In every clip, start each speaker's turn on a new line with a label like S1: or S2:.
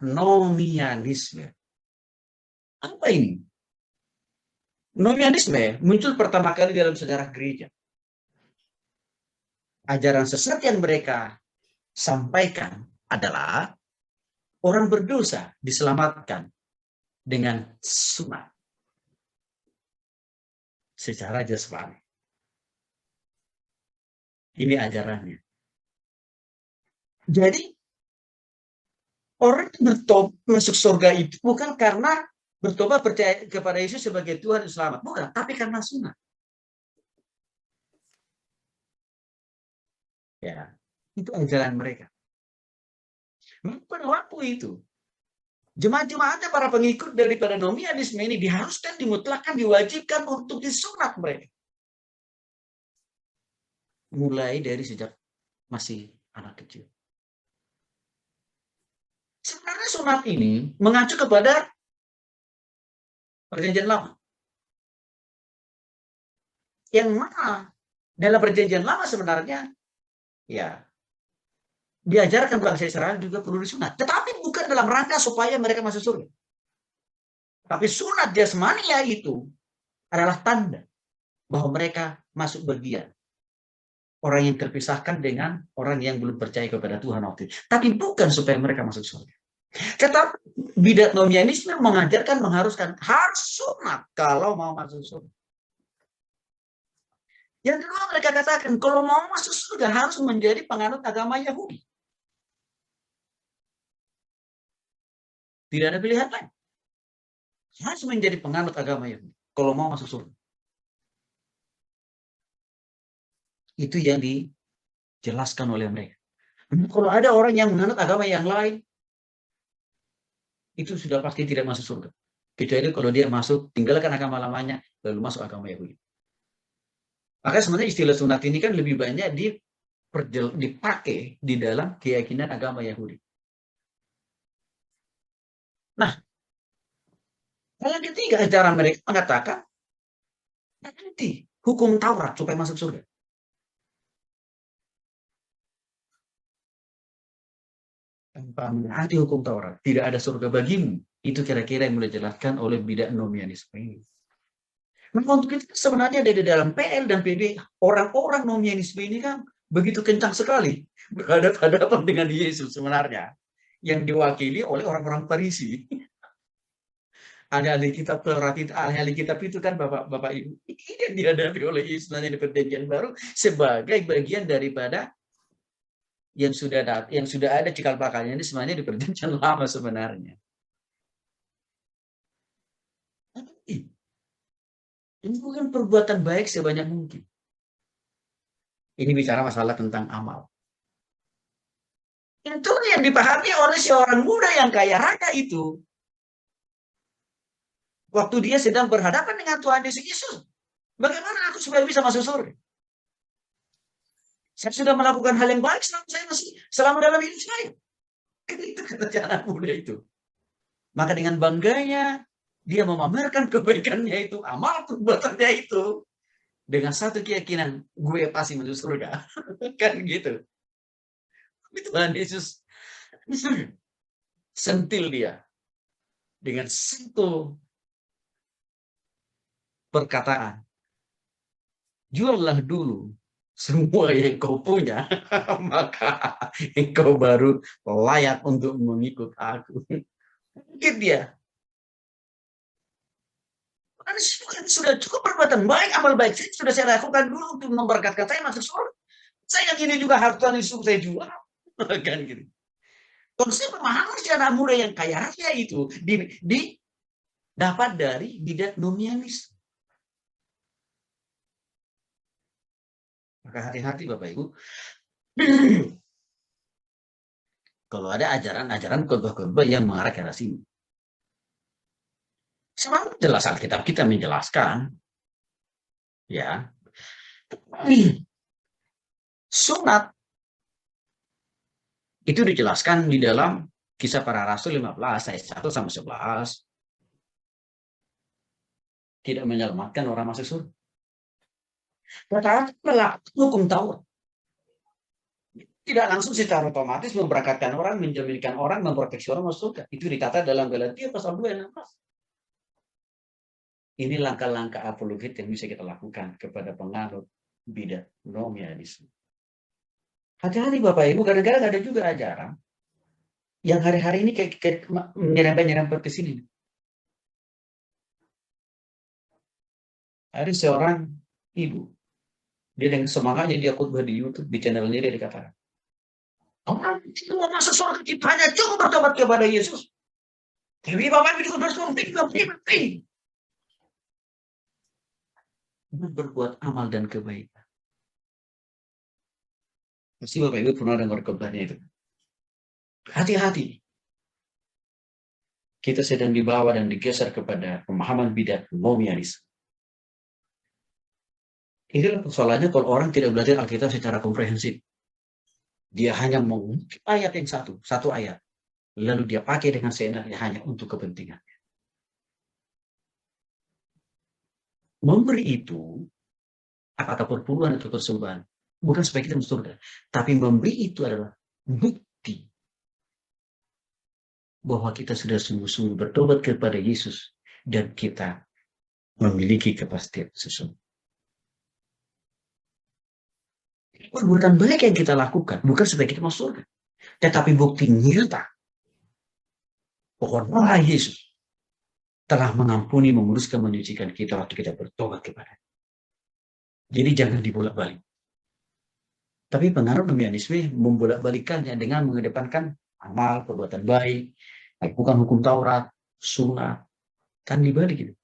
S1: Nomianisme. Apa ini? Nomianisme muncul pertama kali dalam sejarah gereja. Ajaran sesat yang mereka sampaikan adalah orang berdosa diselamatkan dengan sunat secara jasmani. Ini ajarannya. Jadi orang bertobat masuk surga itu bukan karena bertobat percaya kepada Yesus sebagai Tuhan dan Selamat, bukan, tapi karena sunat. Ya, itu ajaran mereka. Pada waktu itu, jemaat-jemaatnya para pengikut daripada nomianisme ini diharuskan, dimutlakkan, diwajibkan untuk disunat mereka. Mulai dari sejak masih anak kecil. Sebenarnya sunat ini mengacu kepada Perjanjian Lama. Yang mana dalam Perjanjian Lama sebenarnya ya diajarkan bangsa Israel juga perlu disunat, tetapi bukan dalam rangka supaya mereka masuk surga. Tapi sunat jasmania itu adalah tanda bahwa mereka masuk bagian orang yang terpisahkan dengan orang yang belum percaya kepada Tuhan waktu itu. Tapi bukan supaya mereka masuk surga. Tetapi bidat nomianisme mengajarkan, mengharuskan harus sunat kalau mau masuk surga. Yang kedua mereka katakan kalau mau masuk surga harus menjadi penganut agama Yahudi. Tidak ada pilihan lain. Harus menjadi penganut agama Yahudi kalau mau masuk surga. Itu yang dijelaskan oleh mereka. Kalau ada orang yang menganut agama yang lain, itu sudah pasti tidak masuk surga. Kecuali kalau dia masuk, tinggalkan agama lamanya, lalu masuk agama Yahudi. Maka sebenarnya istilah sunat ini kan lebih banyak dipakai di dalam keyakinan agama Yahudi. Nah, yang ketiga, ajaran mereka mengatakan, nanti hukum Taurat supaya masuk surga. Tanpa menaati hukum Taurat, tidak ada surga bagimu. Itu kira-kira yang mulai dijelaskan oleh bidat nomianisme ini. Nah, untuk itu sebenarnya dari dalam PL dan PB, orang-orang nomianisme ini kan begitu kencang sekali berhadapan dengan Yesus sebenarnya, yang diwakili oleh orang-orang Farisi. Ahli-ahli kitab Taurat itu, ahli-ahli kitab itu kan Bapak Ibu, ini yang dihadapi oleh Yesus di Perjanjian Baru sebagai bagian daripada yang sudah ada cikal bakalnya ini sebenarnya di Perjanjian Lama sebenarnya. Ini bukan perbuatan baik sebanyak mungkin. Ini bicara masalah tentang amal. Itu yang dipahami oleh seorang muda yang kaya raya itu. Waktu dia sedang berhadapan dengan Tuhan Yesus. Bagaimana aku supaya bisa masuk surga? Saya sudah melakukan hal yang baik selama dalam hidup saya. Itu kata anak muda itu. Maka dengan bangganya dia memamerkan kebaikannya itu, amal perbuatannya itu, dengan satu keyakinan, gue pasti masuk surga. Kan gitu. Tuhan Yesus sentil dia dengan satu perkataan. Juallah dulu semua yang kau punya, maka engkau baru layak untuk mengikut aku. Mungkin dia. Sudah cukup perbuatan baik, amal baik sudah saya lakukan dulu untuk memberkatkan saya masuk surga. Saya yang ini juga harus Tuhan Yesus saya jual. Kan gitu. Konsep pemahaman si anak muda yang kaya raya itu dapat dari bidat nomianis. Maka hati-hati Bapak Ibu. Kalau ada ajaran-ajaran khotbah-khotbah yang mengarah ke arah sini. Sebab jelas Alkitab kita menjelaskan, ya, sunat itu dijelaskan di dalam Kisah Para Rasul 15 ayat 1 sampai 11. Tidak menyelamatkan orang masuk surga. Tetapi melakukan hukum Taurat. Tidak langsung secara otomatis memberangkatkan orang, menjaminkan orang, memproteksi orang masuk surga. Itu ditata dalam Galatia pasal 2 ayat 16. Ini langkah-langkah apologet yang bisa kita lakukan kepada penganut bidat nominalisme. Hati-hati Bapak Ibu, kadang-kadang ada juga ajaran yang hari-hari ini kayak nyerempet-nyerempet ke sini. Ada seorang ibu, dia dengan semangatnya dia khotbah di YouTube, di channelnya dia dikatakan, orang itu mau masuk surga kita hanya cukup bertobat kepada Yesus. Tapi Bapak Ibu juga bertobat, berbuat amal dan kebaikan. Pasti Bapak Ibu pernah dengar khotbahnya itu. Hati-hati. Kita sedang dibawa dan digeser kepada pemahaman bidat nominalisme. Itulah persoalannya kalau orang tidak belajar Alkitab secara komprehensif. Dia hanya mengutip ayat yang satu ayat. Lalu dia pakai dengan seenaknya hanya untuk kepentingan. Memberi itu, apakah perpuluhan atau persembahan, bukan supaya kita masuk surga. Tapi memberi itu adalah bukti bahwa kita sudah sungguh-sungguh bertobat kepada Yesus dan kita memiliki kepastian sesungguhnya. Perbuatan baik yang kita lakukan bukan supaya kita masuk surga, tetapi bukti nyata bahwa Yesus telah mengampuni, menguruskan, menyucikan kita waktu kita bertobat kepada. Jadi jangan dibolak-balik. Tapi pengaruh nominalisme membolak-balikannya dengan mengedepankan amal, perbuatan baik, lakukan hukum Taurat, sunnah, kan dibalik gitu.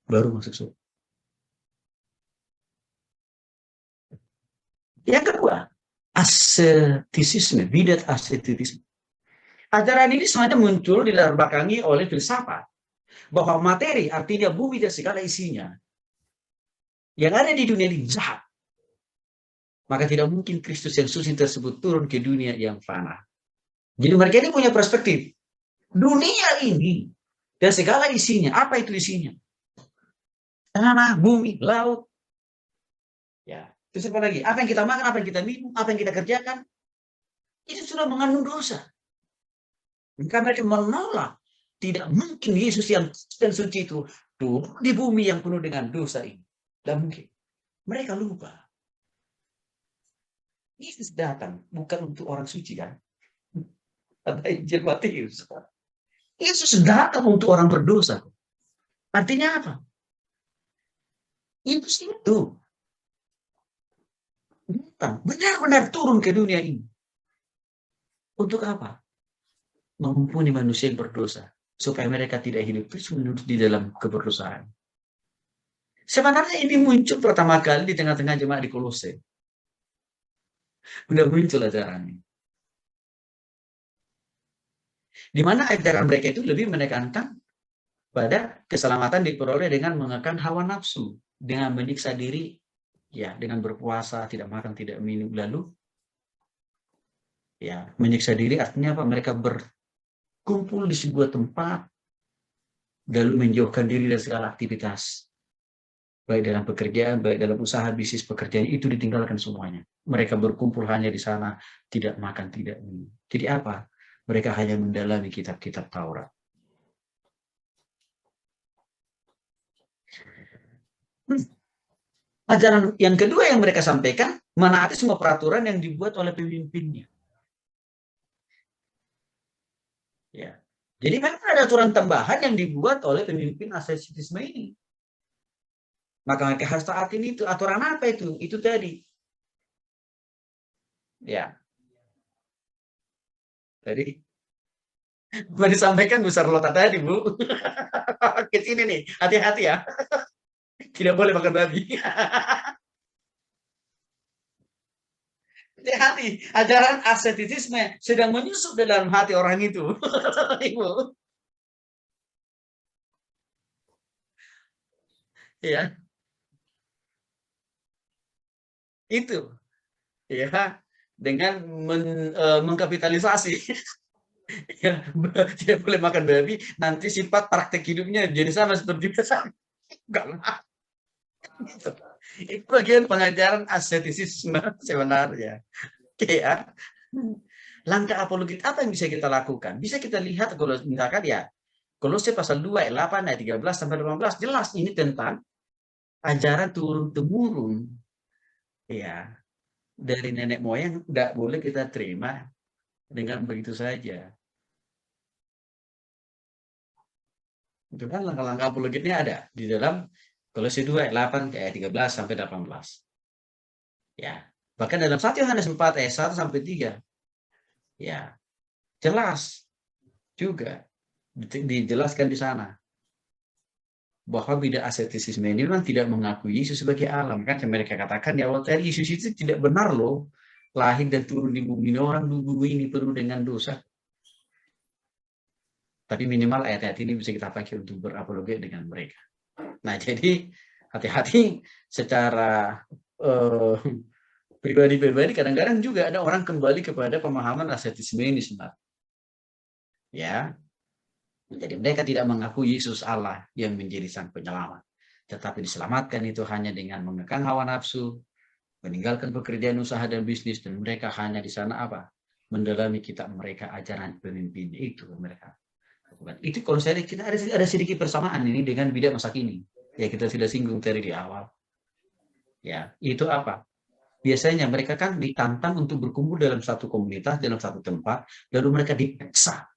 S1: Baru masuk surga. Yang kedua, ascetisisme, bidat ascetisisme. Ajaran ini sebenarnya muncul dilatarbakangi oleh filsafat bahwa materi, artinya bumi dan segala isinya, yang ada di dunia ini jahat. Maka tidak mungkin Kristus yang suci tersebut turun ke dunia yang fana. Jadi mereka ini punya perspektif. Dunia ini dan segala isinya, apa itu isinya? Tanah, bumi, laut. Ya, terus apa lagi? Apa yang kita makan, apa yang kita minum, apa yang kita kerjakan, itu sudah mengandung dosa. Maka mereka menolak. Tidak mungkin Yesus yang suci itu turun di bumi yang penuh dengan dosa ini. Tidak mungkin. Mereka lupa. Yesus datang bukan untuk orang suci kan? Ada Injil Matius. Yesus datang untuk orang berdosa. Artinya apa? Yesus itu datang benar-benar turun ke dunia ini. Untuk apa? Mengampuni manusia yang berdosa. Supaya mereka tidak hidup terus-menerus di dalam keberdosaan. Sebenarnya ini muncul pertama kali di tengah-tengah jemaat di Kolose. Sudah muncul ajarannya. Di mana ajaran mereka itu lebih menekankan pada keselamatan diperoleh dengan mengekang hawa nafsu, dengan menyiksa diri, ya, dengan berpuasa, tidak makan, tidak minum, lalu ya, menyiksa diri artinya apa? Mereka berkumpul di sebuah tempat, lalu menjauhkan diri dari segala aktivitas, baik dalam pekerjaan, baik dalam usaha, bisnis, pekerjaan, itu ditinggalkan semuanya. Mereka berkumpul hanya di sana, tidak makan, tidak minum. Jadi apa? Mereka hanya mendalami kitab-kitab Taurat. Ajaran yang kedua yang mereka sampaikan, menaati semua peraturan yang dibuat oleh pemimpinnya. Ya. Jadi memang ada aturan tambahan yang dibuat oleh pemimpin ascetisme ini. Maka mereka harus taatin itu. Aturan apa itu? Itu tadi. Ya. Jadi, mau disampaikan Bu Sarlota tadi, Bu. Ke sini nih, hati-hati ya. Tidak boleh makan babi. Hati-hati, ajaran ascetisme sedang menyusup dalam hati orang itu. Ibu. Ya, itu. Ya, dengan mengkapitalisasi. Ya, tidak boleh makan babi, nanti sifat praktek hidupnya jadi sama seperti biasa. Enggak lah. Itu bagian pengajaran ascetisisme sebenarnya. Ya. Langkah apologet apa yang bisa kita lakukan? Bisa kita lihat kalau misalkan ya Kolose pasal 2 ayat 8 ayat 13 sampai 18 jelas ini tentang ajaran turun temurun ya dari nenek moyang tidak boleh kita terima dengan begitu saja. Itu kan langkah-langkah apologetnya ada di dalam Kolose 2 ayat 8 ayat 13 sampai 18. Ya. Bahkan dalam 1 Yohanes 4 ayat 1 sampai 3. Ya. Jelas juga dijelaskan di sana bahwa bidah asketisisme ini memang tidak mengakui Yesus sebagai Allah. Kan yang mereka katakan di awal tadi Yesus itu tidak benar loh lahir dan turun di bumi ini, orang di bumi ini penuh dengan dosa. Tapi minimal ayat-ayat ini bisa kita pakai untuk berapologet dengan mereka. Nah, jadi hati-hati secara pribadi-pribadi kadang-kadang juga ada orang kembali kepada pemahaman asketisme ini sebenarnya. Ya. Jadi mereka tidak mengakui Yesus Allah yang menjadi sang penyelamat. Tetapi diselamatkan itu hanya dengan mengekang hawa nafsu, meninggalkan pekerjaan usaha dan bisnis, dan mereka hanya di sana apa? Mendalami kitab mereka, ajaran pemimpin itu mereka. Itu kalau saya kita ada sedikit persamaan ini dengan bidah masa kini. Ya kita sudah singgung tadi di awal. Ya, itu apa? Biasanya mereka kan ditantang untuk berkumpul dalam satu komunitas, dalam satu tempat, lalu mereka dipaksa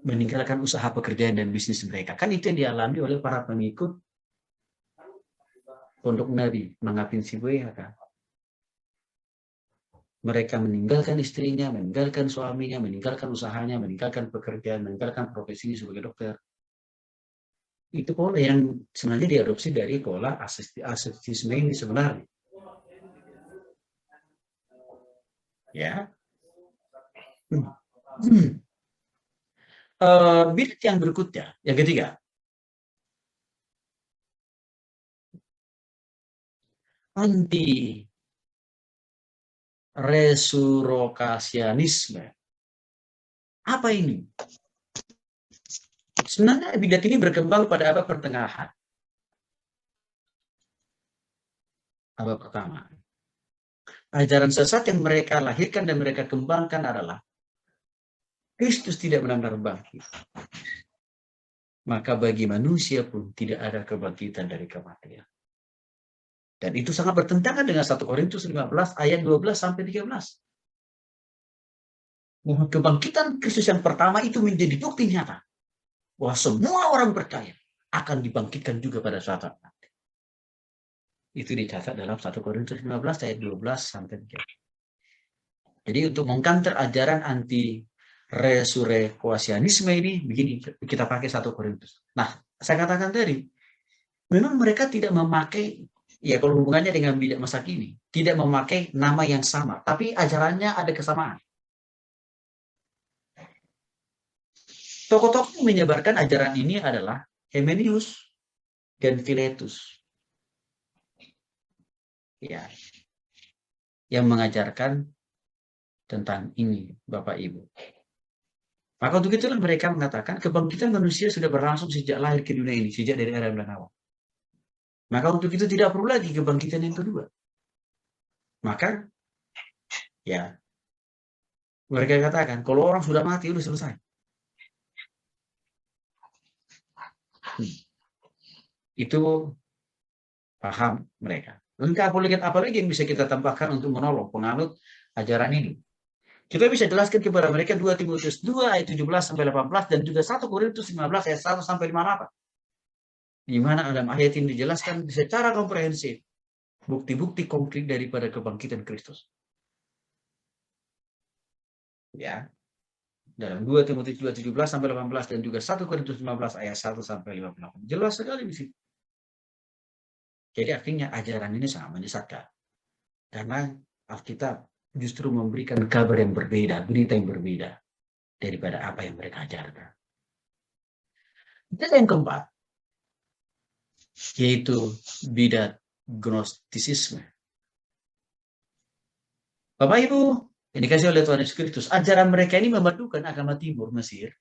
S1: meninggalkan usaha pekerjaan dan bisnis mereka. Kan itu yang dialami oleh para pengikut pondok Nabi, Mangapin Sibuya kan. Mereka meninggalkan istrinya, meninggalkan suaminya, meninggalkan usahanya, meninggalkan pekerjaan, meninggalkan profesinya sebagai dokter. Itu pola yang sebenarnya diadopsi dari pola asketisme ini sebenarnya. Ya. Bidat yang berikutnya, yang ketiga, anti resurokasianisme. Apa ini? Sebenarnya bidat ini berkembang pada abad pertengahan. Abad pertama. Ajaran sesat yang mereka lahirkan dan mereka kembangkan adalah Kristus tidak benar-benar bangkit. Maka bagi manusia pun tidak ada kebangkitan dari kematian. Dan itu sangat bertentangan dengan 1 Korintus 15 ayat 12 sampai 13. Bahwa kebangkitan Kristus yang pertama itu menjadi bukti nyata bahwa semua orang percaya akan dibangkitkan juga pada saat nanti. Itu dicatat dalam 1 Korintus 15 ayat 12 sampai 13. Jadi untuk mengkanter ajaran anti resurekuasianisme ini begini, kita pakai 1 Korintus. Nah, saya katakan tadi, memang mereka tidak memakai, ya kalau hubungannya dengan bidat masa kini, tidak memakai nama yang sama, tapi ajarannya ada kesamaan. Tokoh-tokoh yang menyebarkan ajaran ini adalah Hymenius dan Philetus. Ya, yang mengajarkan tentang ini, Bapak Ibu. Maka untuk itulah mereka mengatakan kebangkitan manusia sudah berlangsung sejak lahir ke dunia ini, sejak dari Adam dan Hawa. Maka untuk itu tidak perlu lagi kebangkitan yang kedua. Maka, ya, mereka katakan kalau orang sudah mati, sudah selesai. Itu paham mereka. Langkah apologet apalagi yang bisa kita tambahkan untuk menolong penganut ajaran ini? Kita bisa jelaskan kepada mereka 2 Timotius 2 ayat 17 sampai 18 dan juga 1 Korintus 15 ayat 1 sampai 58. Di mana dalam ayat ini dijelaskan secara komprehensif bukti-bukti konkret daripada kebangkitan Kristus. Ya. Dalam 2 Timotius 2 17 sampai 18 dan juga 1 Korintus 15 ayat 1 sampai 58. Jelas sekali di situ. Jadi artinya ajaran ini sangat menyesatkan. Karena Alkitab justru memberikan kabar yang berbeda, berita yang berbeda daripada apa yang mereka ajarkan. Dan yang keempat, yaitu bidat gnostisisme. Bapak Ibu, yang dikasih oleh Tuhan Yesus Kristus, ajaran mereka ini memadukan agama Timur Mesir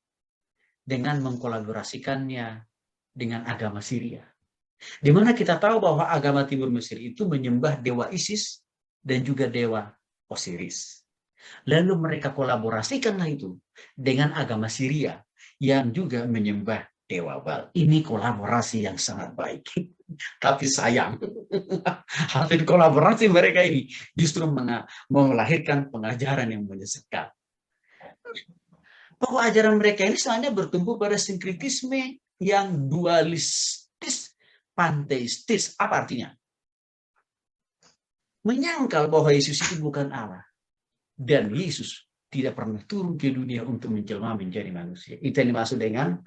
S1: dengan mengkolaborasikannya dengan agama Syria. Di mana kita tahu bahwa agama Timur Mesir itu menyembah dewa Isis dan juga dewa Osiris. Lalu mereka kolaborasikanlah itu dengan agama Syria yang juga menyembah Dewa Baal. Ini kolaborasi yang sangat baik. Tapi sayang, hasil kolaborasi mereka ini justru melahirkan pengajaran yang menyesatkan. Pokok ajaran mereka ini sebenarnya bertumbuh pada sinkritisme yang dualistis, panteistis. Apa artinya? Menyangkal bahwa Yesus itu bukan Allah. Dan Yesus tidak pernah turun ke dunia untuk menjelma menjadi manusia. Itu yang dimaksud dengan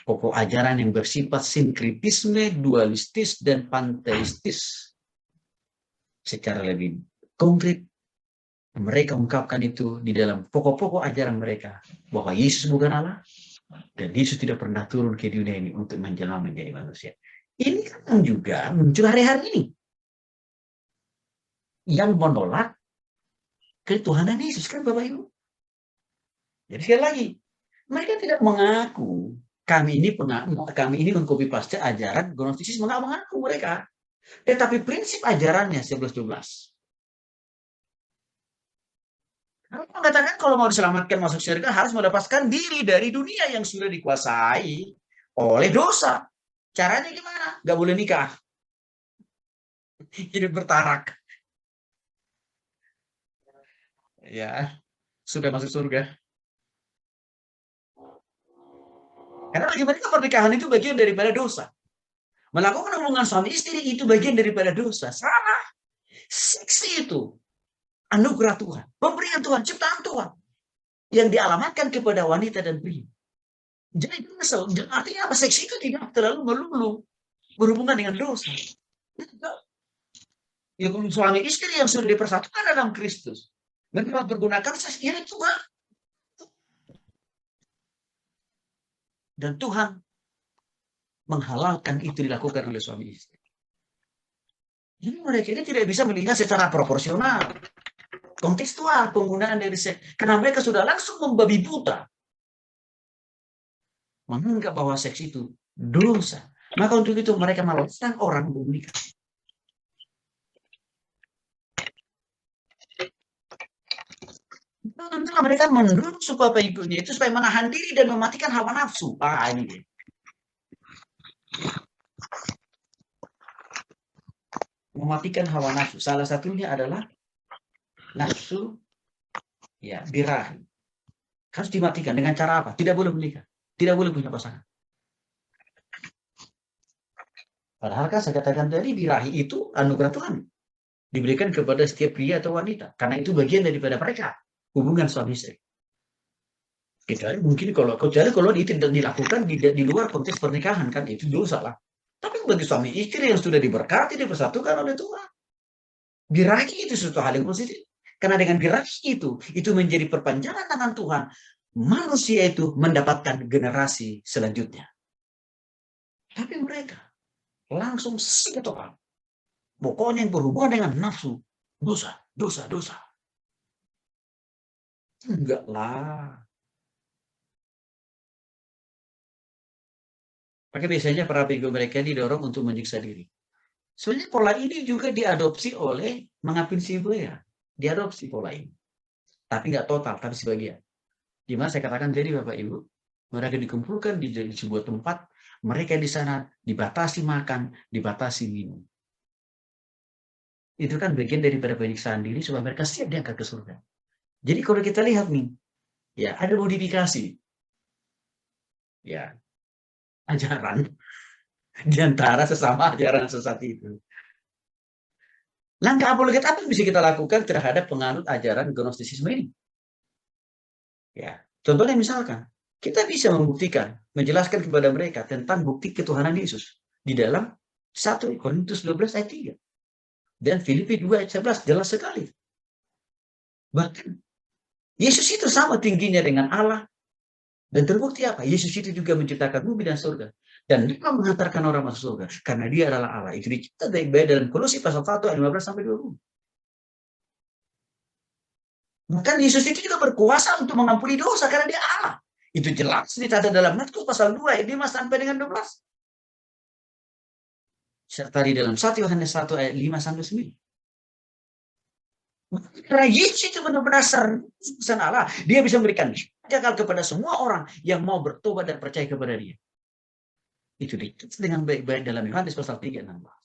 S1: pokok ajaran yang bersifat sinkritisme, dualistis, dan panteistis. Secara lebih konkret, mereka ungkapkan itu di dalam pokok-pokok ajaran mereka, bahwa Yesus bukan Allah, dan Yesus tidak pernah turun ke dunia ini untuk menjelma menjadi manusia. Ini kan juga muncul hari-hari ini, yang menolak ketuhanan Yesus, kan Bapak Ibu. Jadi sekali lagi, mereka tidak mengaku kami ini mengcopy paste ajaran Gnostisisme, mengaku mereka. Tetapi prinsip ajarannya 11-12. Mengatakan kalau mau diselamatkan masuk surga harus melepaskan diri dari dunia yang sudah dikuasai oleh dosa. Caranya gimana? Gak boleh nikah. Hidup bertarak. Ya, sudah masuk surga. Karena bagi mereka pernikahan itu bagian daripada dosa. Melakukan hubungan suami istri itu bagian daripada dosa. Salah. Seksi itu anugerah Tuhan, pemberian Tuhan, ciptaan Tuhan yang dialamatkan kepada wanita dan pria. Jadi artinya apa? Seksi itu tidak terlalu melulu berhubungan dengan dosa. Ya, suami istri yang sudah dipersatukan dalam Kristus, mereka pergunakan seks ini Tuhan. Dan Tuhan menghalalkan itu dilakukan oleh suami istri. Jadi mereka ini tidak bisa melihat secara proporsional, kontekstual penggunaan dari seks. Karena mereka sudah langsung membabi buta, menganggap bahwa seks itu dosa. Maka untuk itu mereka melarang orang menikah. Mereka mendorong supaya pengikutnya itu supaya menahan diri dan mematikan hawa nafsu. Ini dia. Mematikan hawa nafsu. Salah satunya adalah nafsu birahi. Harus dimatikan dengan cara apa? Tidak boleh menikah. Tidak boleh punya pasangan. Padahal kan saya katakan tadi, birahi itu anugerah Tuhan. Diberikan kepada setiap pria atau wanita. Karena itu bagian daripada mereka. Hubungan suami istri. Mungkin kalau itu tidak dilakukan di luar konteks pernikahan, kan itu dosa lah. Tapi bagi suami istri yang sudah diberkati, dipersatukan oleh Tuhan, birahi itu suatu hal yang positif. Karena dengan birahi itu menjadi perpanjangan tangan Tuhan. Manusia itu mendapatkan generasi selanjutnya. Tapi mereka langsung total. Pokoknya yang berhubungan dengan nafsu, dosa. Enggak lah. Maka biasanya para pengikut mereka didorong untuk menyiksa diri. Sebenarnya pola ini juga diadopsi oleh Mengapin Sibuya. Diadopsi pola ini. Tapi nggak total, tapi sebagian. Di mana saya katakan jadi Bapak Ibu, mereka dikumpulkan di sebuah tempat, mereka di sana dibatasi makan, dibatasi minum. Itu kan bagian daripada penyiksaan diri supaya mereka siap diangkat ke surga. Jadi kalau kita lihat nih, ada modifikasi. Ajaran di antara sesama ajaran sesat itu. Langkah apologet apa yang bisa kita lakukan terhadap penganut ajaran Gnostisisme ini? Contohnya misalkan, kita bisa membuktikan, menjelaskan kepada mereka tentang bukti ketuhanan Yesus di dalam 1 Korintus 12 ayat 3 dan Filipi 2 ayat 11 jelas sekali. Bahkan Yesus itu sama tingginya dengan Allah. Dan terbukti apa? Yesus itu juga menciptakan bumi dan surga. Dan dia mengantarkan orang masuk surga. Karena dia adalah Allah. Itu dicipta baik-baik dalam Kolose pasal 1 ayat 15-20. Bahkan Yesus itu juga berkuasa untuk mengampuni dosa karena dia Allah. Itu jelas dicatat dalam Matius pasal 2 ayat 5 sampai dengan 12. Serta di dalam 1 Yohanes 1 ayat 5-9. Karena Yesus itu benar-benar sersan Allah. Dia bisa memberikan jagal kepada semua orang yang mau bertobat dan percaya kepada dia. Itu ditulis dengan baik-baik dalam Yohanes pasal 3:16.